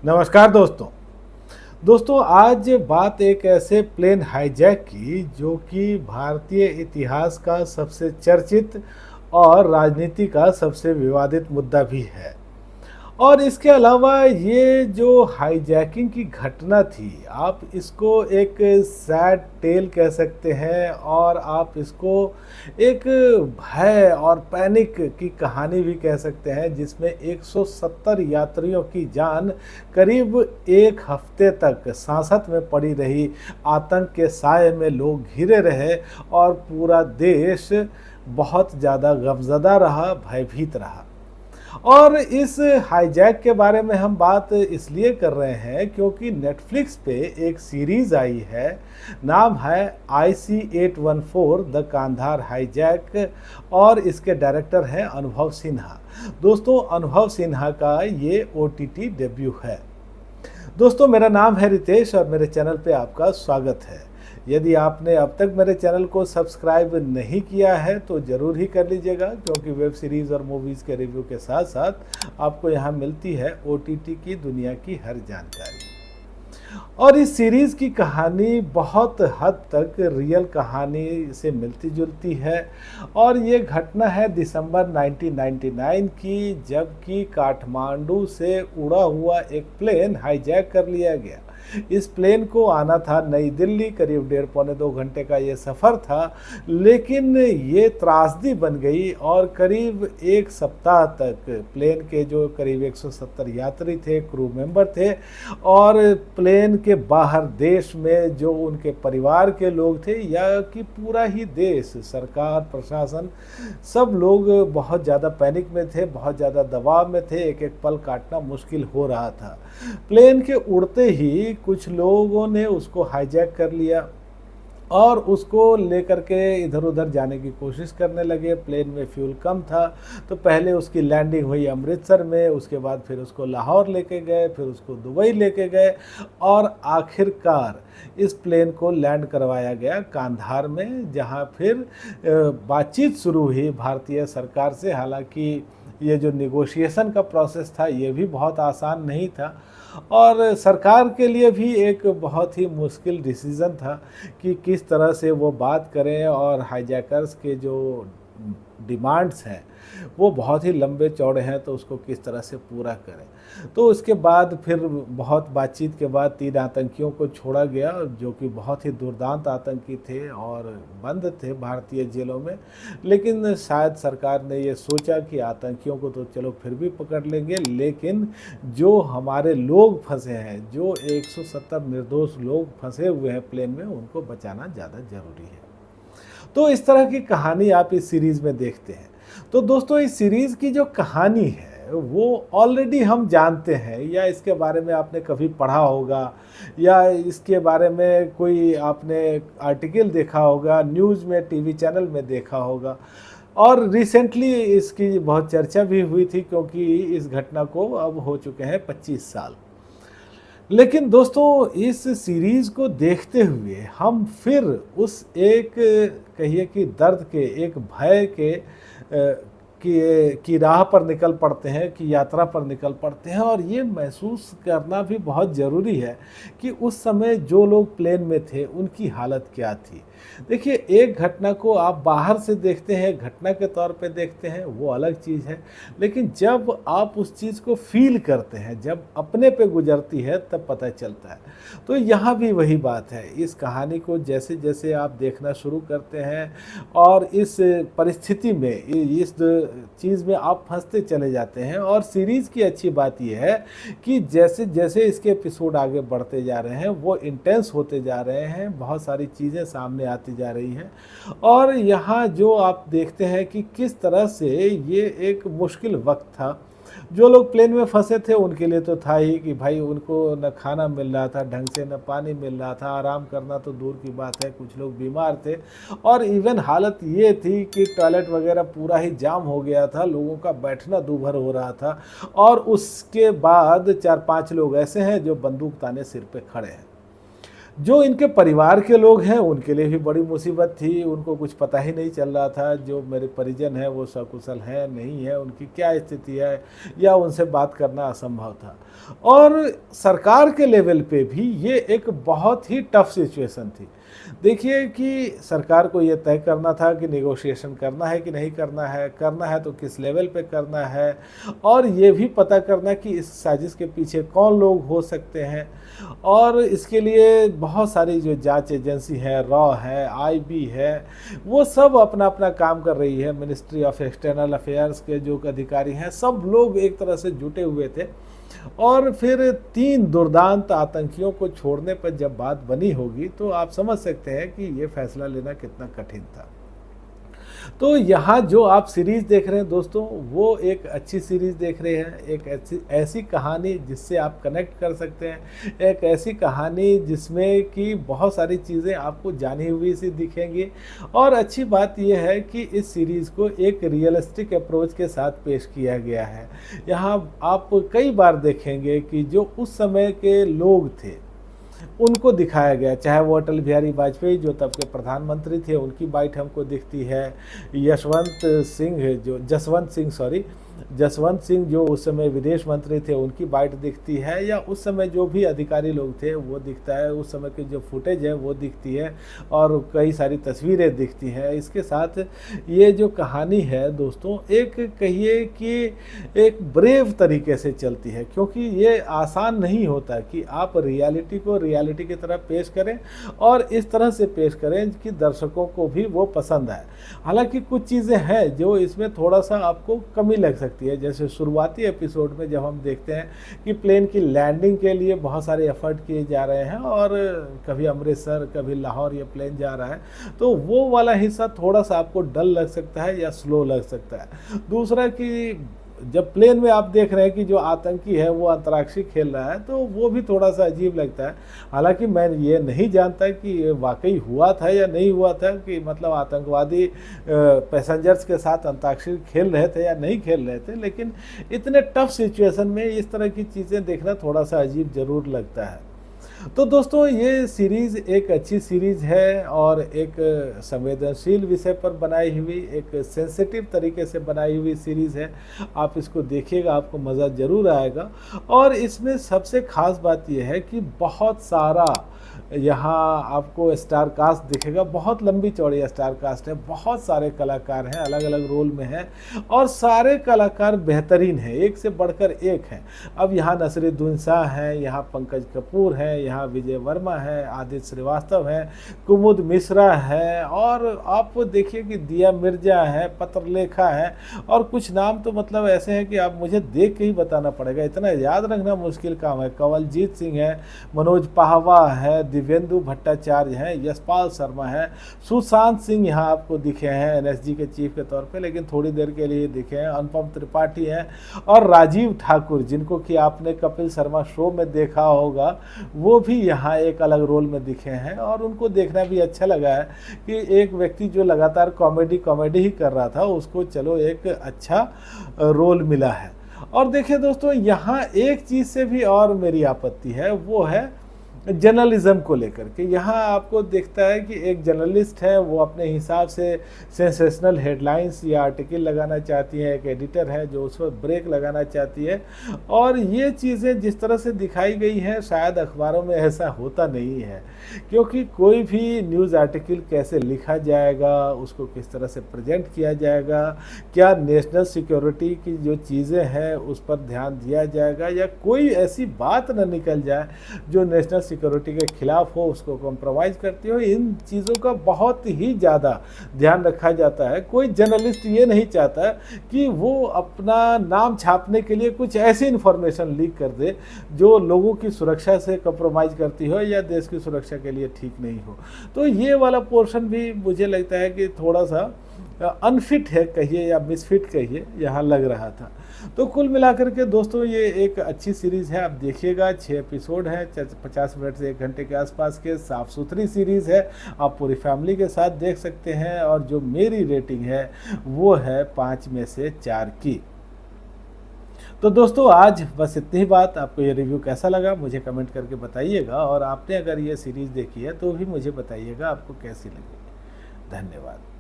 नमस्कार दोस्तों। आज बात एक ऐसे प्लेन हाईजैक की जो कि भारतीय इतिहास का सबसे चर्चित और राजनीति का सबसे विवादित मुद्दा भी है। और इसके अलावा ये जो हाईजैकिंग की घटना थी, आप इसको एक सैड टेल कह सकते हैं और आप इसको एक भय और पैनिक की कहानी भी कह सकते हैं, जिसमें 170 यात्रियों की जान करीब 1 हफ्ते तक सांसत में पड़ी रही, आतंक के साए में लोग घिरे रहे और पूरा देश बहुत ज़्यादा गमज़दा रहा, भयभीत रहा। और इस हाईजैक के बारे में हम बात इसलिए कर रहे हैं क्योंकि नेटफ्लिक्स पे एक सीरीज़ आई है, नाम है IC-814 द कांधार हाईजैक और इसके डायरेक्टर हैं अनुभव सिन्हा। दोस्तों, अनुभव सिन्हा का ये OTT डेब्यू है। दोस्तों, मेरा नाम है रितेश और मेरे चैनल पे आपका स्वागत है। यदि आपने अब तक मेरे चैनल को सब्सक्राइब नहीं किया है तो ज़रूर ही कर लीजिएगा, क्योंकि वेब सीरीज़ और मूवीज़ के रिव्यू के साथ साथ आपको यहाँ मिलती है OTT की दुनिया की हर जानकारी। और इस सीरीज़ की कहानी बहुत हद तक रियल कहानी से मिलती जुलती है और ये घटना है दिसंबर 1999 की, जबकि काठमांडू से उड़ा हुआ एक प्लेन हाईजैक कर लिया गया। इस प्लेन को आना था नई दिल्ली, करीब 1.5-2 घंटे का ये सफ़र था, लेकिन ये त्रासदी बन गई और करीब 1 सप्ताह तक प्लेन के जो करीब 170 यात्री थे, क्रू मेंबर थे, और प्लेन के बाहर देश में जो उनके परिवार के लोग थे या कि पूरा ही देश, सरकार, प्रशासन, सब लोग बहुत ज़्यादा पैनिक में थे, बहुत ज़्यादा दबाव में थे। एक एक पल काटना मुश्किल हो रहा था। प्लेन के उड़ते ही कुछ लोगों ने उसको हाईजैक कर लिया और उसको लेकर के इधर उधर जाने की कोशिश करने लगे। प्लेन में फ्यूल कम था, तो पहले उसकी लैंडिंग हुई अमृतसर में, उसके बाद फिर उसको लाहौर लेके गए, फिर उसको दुबई लेके गए और आखिरकार इस प्लेन को लैंड करवाया गया कांधार में, जहां फिर बातचीत शुरू हुई भारतीय सरकार से। हालांकि ये जो निगोशिएशन का प्रोसेस था ये भी बहुत आसान नहीं था और सरकार के लिए भी एक बहुत ही मुश्किल डिसीज़न था कि किस तरह से वो बात करें, और हाईजैकर्स के जो डिमांड्स हैं वो बहुत ही लंबे चौड़े हैं, तो उसको किस तरह से पूरा करें। तो उसके बाद फिर बहुत बातचीत के बाद 3 आतंकियों को छोड़ा गया, जो कि बहुत ही दुर्दांत आतंकी थे और बंद थे भारतीय जेलों में। लेकिन शायद सरकार ने ये सोचा कि आतंकियों को तो चलो फिर भी पकड़ लेंगे, लेकिन जो हमारे लोग फंसे हैं, जो 170 निर्दोष लोग फंसे हुए हैं प्लेन में, उनको बचाना ज़्यादा ज़रूरी है। तो इस तरह की कहानी आप इस सीरीज़ में देखते हैं। तो दोस्तों, इस सीरीज़ की जो कहानी है वो ऑलरेडी हम जानते हैं, या इसके बारे में आपने कभी पढ़ा होगा, या इसके बारे में कोई आपने आर्टिकल देखा होगा, न्यूज़ में, टीवी चैनल में देखा होगा। और रिसेंटली इसकी बहुत चर्चा भी हुई थी, क्योंकि इस घटना को अब हो चुके हैं 25 साल। लेकिन दोस्तों, इस सीरीज़ को देखते हुए हम फिर उस एक, कहिए कि दर्द के, एक भय के की राह पर निकल पड़ते हैं, कि यात्रा पर निकल पड़ते हैं, और ये महसूस करना भी बहुत ज़रूरी है कि उस समय जो लोग प्लेन में थे उनकी हालत क्या थी। देखिए, एक घटना को आप बाहर से देखते हैं, घटना के तौर पे देखते हैं, वो अलग चीज़ है, लेकिन जब आप उस चीज़ को फील करते हैं, जब अपने पे गुजरती है, तब पता चलता है। तो यहाँ भी वही बात है। इस कहानी को जैसे जैसे आप देखना शुरू करते हैं और इस परिस्थिति में, इस चीज़ में आप फंसते चले जाते हैं। और सीरीज़ की अच्छी बात यह है कि जैसे जैसे इसके एपिसोड आगे बढ़ते जा रहे हैं, वो इंटेंस होते जा रहे हैं, बहुत सारी चीज़ें सामने आती जा रही हैं। और यहाँ जो आप देखते हैं कि किस तरह से ये एक मुश्किल वक्त था। जो लोग प्लेन में फंसे थे उनके लिए तो था ही कि भाई उनको न खाना मिल रहा था ढंग से, न पानी मिल रहा था, आराम करना तो दूर की बात है, कुछ लोग बीमार थे, और इवन हालत ये थी कि टॉयलेट वगैरह पूरा ही जाम हो गया था, लोगों का बैठना दूभर हो रहा था। और उसके बाद 4-5 लोग ऐसे हैं जो बंदूक ताने सिर पे खड़े हैं। जो इनके परिवार के लोग हैं उनके लिए भी बड़ी मुसीबत थी, उनको कुछ पता ही नहीं चल रहा था, जो मेरे परिजन हैं वो सकुशल हैं, नहीं है, उनकी क्या स्थिति है या उनसे बात करना असंभव था। और सरकार के लेवल पे भी ये एक बहुत ही टफ सिचुएशन थी। देखिए कि सरकार को ये तय करना था कि नेगोशिएशन करना है कि नहीं करना है तो किस लेवल पे करना है, और ये भी पता करना कि इस साजिश के पीछे कौन लोग हो सकते हैं। और इसके लिए बहुत सारी जो जांच एजेंसी है, रॉ है, आईबी है, वो सब अपना अपना काम कर रही है। मिनिस्ट्री ऑफ एक्सटर्नल अफेयर्स के जो अधिकारी हैं, सब लोग एक तरह से जुटे हुए थे। और फिर 3 दुर्दांत आतंकियों को छोड़ने पर जब बात बनी होगी तो आप समझ सकते हैं कि ये फैसला लेना कितना कठिन था। तो यहाँ जो आप सीरीज़ देख रहे हैं दोस्तों, वो एक अच्छी सीरीज़ देख रहे हैं, एक ऐसी कहानी जिससे आप कनेक्ट कर सकते हैं, एक ऐसी कहानी जिसमें कि बहुत सारी चीज़ें आपको जानी हुई सी दिखेंगी। और अच्छी बात यह है कि इस सीरीज़ को एक रियलिस्टिक अप्रोच के साथ पेश किया गया है। यहाँ आप कई बार देखेंगे कि जो उस समय के लोग थे उनको दिखाया गया, चाहे वो अटल बिहारी वाजपेयी जो तब के प्रधानमंत्री थे उनकी बाइट हमको दिखती है, जसवंत सिंह जो उस समय विदेश मंत्री थे उनकी बाइट दिखती है, या उस समय जो भी अधिकारी लोग थे वो दिखता है, उस समय की जो फुटेज है वो दिखती है, और कई सारी तस्वीरें दिखती हैं। इसके साथ ये जो कहानी है दोस्तों, एक कहिए कि एक ब्रेव तरीके से चलती है, क्योंकि ये आसान नहीं होता कि आप रियलिटी को रियलिटी की तरह पेश करें और इस तरह से पेश करें कि दर्शकों को भी वो पसंद आए। हालांकि कुछ चीज़ें हैं जो इसमें थोड़ा सा आपको कमी लग सकती है, जैसे शुरुआती एपिसोड में जब हम देखते हैं कि प्लेन की लैंडिंग के लिए बहुत सारे एफर्ट किए जा रहे हैं और कभी अमृतसर कभी लाहौर ये प्लेन जा रहा है, तो वो वाला हिस्सा थोड़ा सा आपको डल लग सकता है या स्लो लग सकता है। दूसरा कि जब प्लेन में आप देख रहे हैं कि जो आतंकी है वो अंतराक्षरी खेल रहा है, तो वो भी थोड़ा सा अजीब लगता है। हालांकि मैं ये नहीं जानता कि ये वाकई हुआ था या नहीं हुआ था, कि मतलब आतंकवादी पैसेंजर्स के साथ अंतराक्षरी खेल रहे थे या नहीं खेल रहे थे, लेकिन इतने टफ सिचुएशन में इस तरह की चीज़ें देखना थोड़ा सा अजीब ज़रूर लगता है। तो दोस्तों ये सीरीज़ एक अच्छी सीरीज़ है और एक संवेदनशील विषय पर बनाई हुई, एक सेंसिटिव तरीके से बनाई हुई सीरीज़ है। आप इसको देखिएगा, आपको मज़ा ज़रूर आएगा। और इसमें सबसे ख़ास बात यह है कि बहुत सारा यहाँ आपको स्टार कास्ट दिखेगा, बहुत लंबी चौड़ी स्टार कास्ट है, बहुत सारे कलाकार हैं, अलग अलग रोल में हैं और सारे कलाकार बेहतरीन हैं, एक से बढ़कर एक हैं। अब यहाँ नसीरुद्दीन शाह हैं, यहाँ पंकज कपूर हैं, यहाँ विजय वर्मा है, आदित्य श्रीवास्तव हैं, कुमुद मिश्रा है, और आप देखिए कि दिया मिर्जा है, पत्रलेखा है, और कुछ नाम तो मतलब ऐसे हैं कि आप मुझे देख के ही बताना पड़ेगा, इतना याद रखना मुश्किल काम है। कंवलजीत सिंह है, मनोज पाहवा है, दिव्येंदु भट्टाचार्य हैं, यशपाल शर्मा है, सुशांत सिंह यहाँ आपको दिखे हैं एनएसजी के चीफ के तौर पे, लेकिन थोड़ी देर के लिए दिखे हैं, अनुपम त्रिपाठी हैं, और राजीव ठाकुर जिनको कि आपने कपिल शर्मा शो में देखा होगा, वो भी यहाँ एक अलग रोल में दिखे हैं। और उनको देखना भी अच्छा लगा है कि एक व्यक्ति जो लगातार कॉमेडी ही कर रहा था, उसको चलो एक अच्छा रोल मिला है। और देखिए दोस्तों, यहाँ एक चीज़ से भी और मेरी आपत्ति है, वो है जर्नलिज्म को लेकर के। यहाँ आपको दिखता है कि एक जर्नलिस्ट है, वो अपने हिसाब से सेंसेशनल हेडलाइंस या आर्टिकल लगाना चाहती है, एक एडिटर है जो उस पर ब्रेक लगाना चाहती है, और ये चीज़ें जिस तरह से दिखाई गई हैं शायद अखबारों में ऐसा होता नहीं है, क्योंकि कोई भी न्यूज़ आर्टिकल कैसे लिखा जाएगा, उसको किस तरह से प्रेजेंट किया जाएगा, क्या नेशनल सिक्योरिटी की जो चीज़ें हैं उस पर ध्यान दिया जाएगा, या कोई ऐसी बात न निकल जाए जो नेशनल सिक्योरिटी के खिलाफ हो, उसको कॉम्प्रोमाइज़ करती हो। इन चीज़ों का बहुत ही ज़्यादा ध्यान रखा जाता है। कोई जर्नलिस्ट ये नहीं चाहता कि वो अपना नाम छापने के लिए कुछ ऐसी इन्फॉर्मेशन लीक कर दे जो लोगों की सुरक्षा से कॉम्प्रोमाइज़ करती हो या देश की सुरक्षा के लिए ठीक नहीं हो। तो ये वाला पोर्शन भी मुझे लगता है कि थोड़ा सा अनफिट है कहिए या मिसफिट कहिए, यहाँ लग रहा था। तो कुल मिलाकर के दोस्तों ये एक अच्छी सीरीज़ है, आप देखिएगा। 6 एपिसोड हैं, 50 मिनट से 1 घंटे के आसपास के, साफ़ सुथरी सीरीज़ है, आप पूरी फैमिली के साथ देख सकते हैं। और जो मेरी रेटिंग है वो है 5 में से 4 की। तो दोस्तों आज बस इतनी ही बात। आपको ये रिव्यू कैसा लगा मुझे कमेंट करके बताइएगा, और आपने अगर ये सीरीज़ देखी है तो भी मुझे बताइएगा आपको कैसी लगी। धन्यवाद।